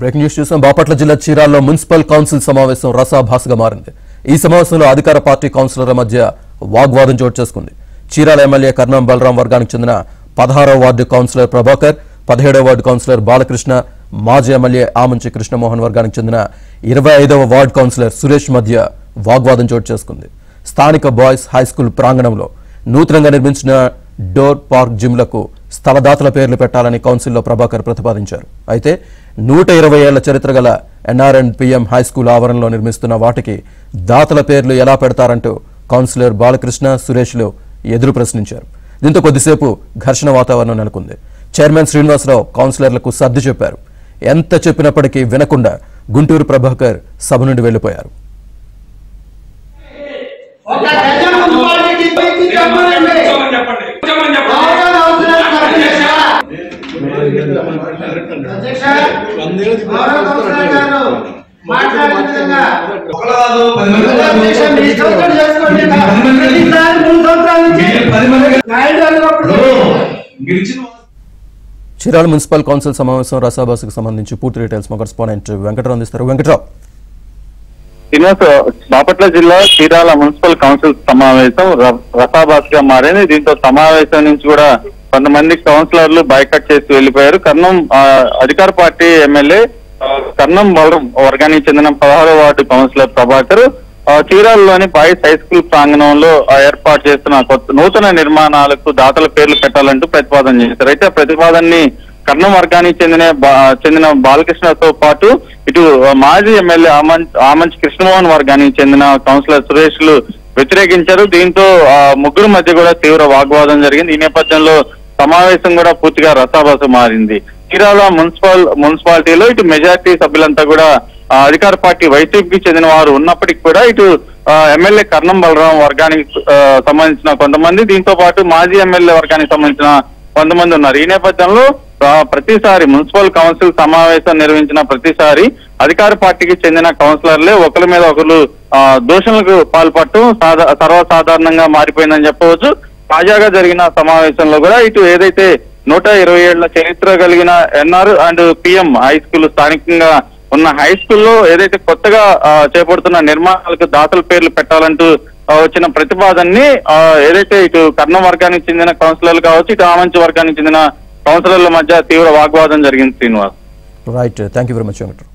Breaking news చూసాం. బాపట్ల జిల్లా చీరాల్లో మున్సిపల్ కౌన్సిల్ సమావేశం రసాభాసగా మారింది. ఈ సమావేశంలో అధికార పార్టీ కౌన్సిలర్ల మధ్య వాగ్వాదం చోటు చేసుకుంది. చీరాల ఎమ్మెల్యే కర్ణం బలరాం వర్గానికి చెందిన 16వ వార్డు కౌన్సిలర్ ప్రభాకర్, 17వ వార్డు కౌన్సిలర్ బాలకృష్ణ, మాజీ ఎమ్మెల్యే ఆమంచి కృష్ణమోహన్ వర్గానికి చెందిన 25వ వార్డు కౌన్సిలర్ సురేష్ మధ్య వాగ్వాదం చోటు చేసుకుంది. స్థానిక బాయ్స్ హైస్కూల్ ప్రాంగణంలో నూతనంగా నిర్మించిన డోర్ పార్క్ జిమ్లకు స్థలదాతల పేర్లు పెట్టాలని కౌన్సిల్లో ప్రభాకర్ ప్రతిపాదించారు. అయితే 120 ఏళ్ల చరిత్ర గల NRNPM హైస్కూల్ ఆవరణలో నిర్మిస్తున్న వాటికి దాతల పేర్లు ఎలా పెడతారంటూ కౌన్సిలర్ బాలకృష్ణ, సురేష్లు ఎదురు ప్రశ్నించారు. దీంతో కొద్దిసేపు ఘర్షణ వాతావరణం నెలకొంది. చైర్మన్ శ్రీనివాసరావు కౌన్సిలర్లకు సర్ది చెప్పారు. ఎంత చెప్పినప్పటికీ వినకుండా గుంటూరు ప్రభాకర్ సభ నుండి వెళ్లిపోయారు. చీరాల మున్సిపల్ కౌన్సిల్ సమావేశం రసాభాసకు సంబంధించి పూర్తి డీటెయిల్స్ మా కరెస్పాండెంట్ వెంకటరావు అందిస్తారు. వెంకటరావు. బాపట్ల జిల్లా చీరాల మున్సిపల్ కౌన్సిల్ సమావేశం రసాభాసగా మారింది. దీంతో సమావేశం నుంచి కూడా కొంతమంది కౌన్సిలర్లు బైకట్ చేసి వెళ్లిపోయారు. కర్ణం అధికార పార్టీ ఎమ్మెల్యే కర్ణం బలరాం వర్గానికి చెందిన 16వ వార్డు కౌన్సిలర్ ప్రభాకర్ చీరాలలోని బాయ్స్ హై స్కూల్ ప్రాంగణంలో ఏర్పాటు చేస్తున్న నూతన నిర్మాణాలకు దాతల పేర్లు పెట్టాలంటూ ప్రతిపాదన చేశారు. అయితే ఆ ప్రతిపాదనని కర్ణం వర్గానికి చెందిన బాలకృష్ణతో పాటు ఇటు మాజీ ఎమ్మెల్యే ఆమంచి కృష్ణమోహన్ వర్గానికి చెందిన కౌన్సిలర్ సురేష్లు వ్యతిరేకించారు. దీంతో ముగ్గురు మధ్య కూడా తీవ్ర వాగ్వాదం జరిగింది. ఈ నేపథ్యంలో సమావేశం కూడా పూర్తిగా రసాభాస మారింది. చీరాల మున్సిపాలిటీలో ఇటు మెజార్టీ సభ్యులంతా కూడా అధికార పార్టీ వైసీపీకి చెందిన వారు ఉన్నప్పటికీ కూడా ఇటు ఎమ్మెల్యే కర్ణం బలరాం వర్గానికి సంబంధించిన కొంతమంది, దీంతో పాటు మాజీ ఎమ్మెల్యే వర్గానికి సంబంధించిన కొంతమంది ఉన్నారు. ఈ నేపథ్యంలో ప్రతిసారి మున్సిపల్ కౌన్సిల్ సమావేశం నిర్వహించిన ప్రతిసారి అధికార పార్టీకి చెందిన కౌన్సిలర్లే ఒకరి మీద ఒకరు దూషణలకు పాల్పడటం సర్వసాధారణంగా మారిపోయిందని చెప్పవచ్చు. తాజాగా జరిగిన సమావేశంలో కూడా ఇటు ఏదైతే 120 ఏళ్ల చరిత్ర కలిగిన NRNPM హై స్కూల్ స్థానికంగా ఉన్న హై స్కూల్లో ఏదైతే కొత్తగా చేపడుతున్న నిర్మాణాలకు దాతల పేర్లు పెట్టాలంటూ వచ్చిన ప్రతిపాదనని ఏదైతే ఇటు కర్ణం వర్గానికి చెందిన కౌన్సిలర్లు కావచ్చు, ఇటు ఆమంచి వర్గానికి చెందిన కౌన్సిలర్ల మధ్య తీవ్ర వాగ్వాదం జరిగింది. Srinivas. Right, thank you very much Venkatarao.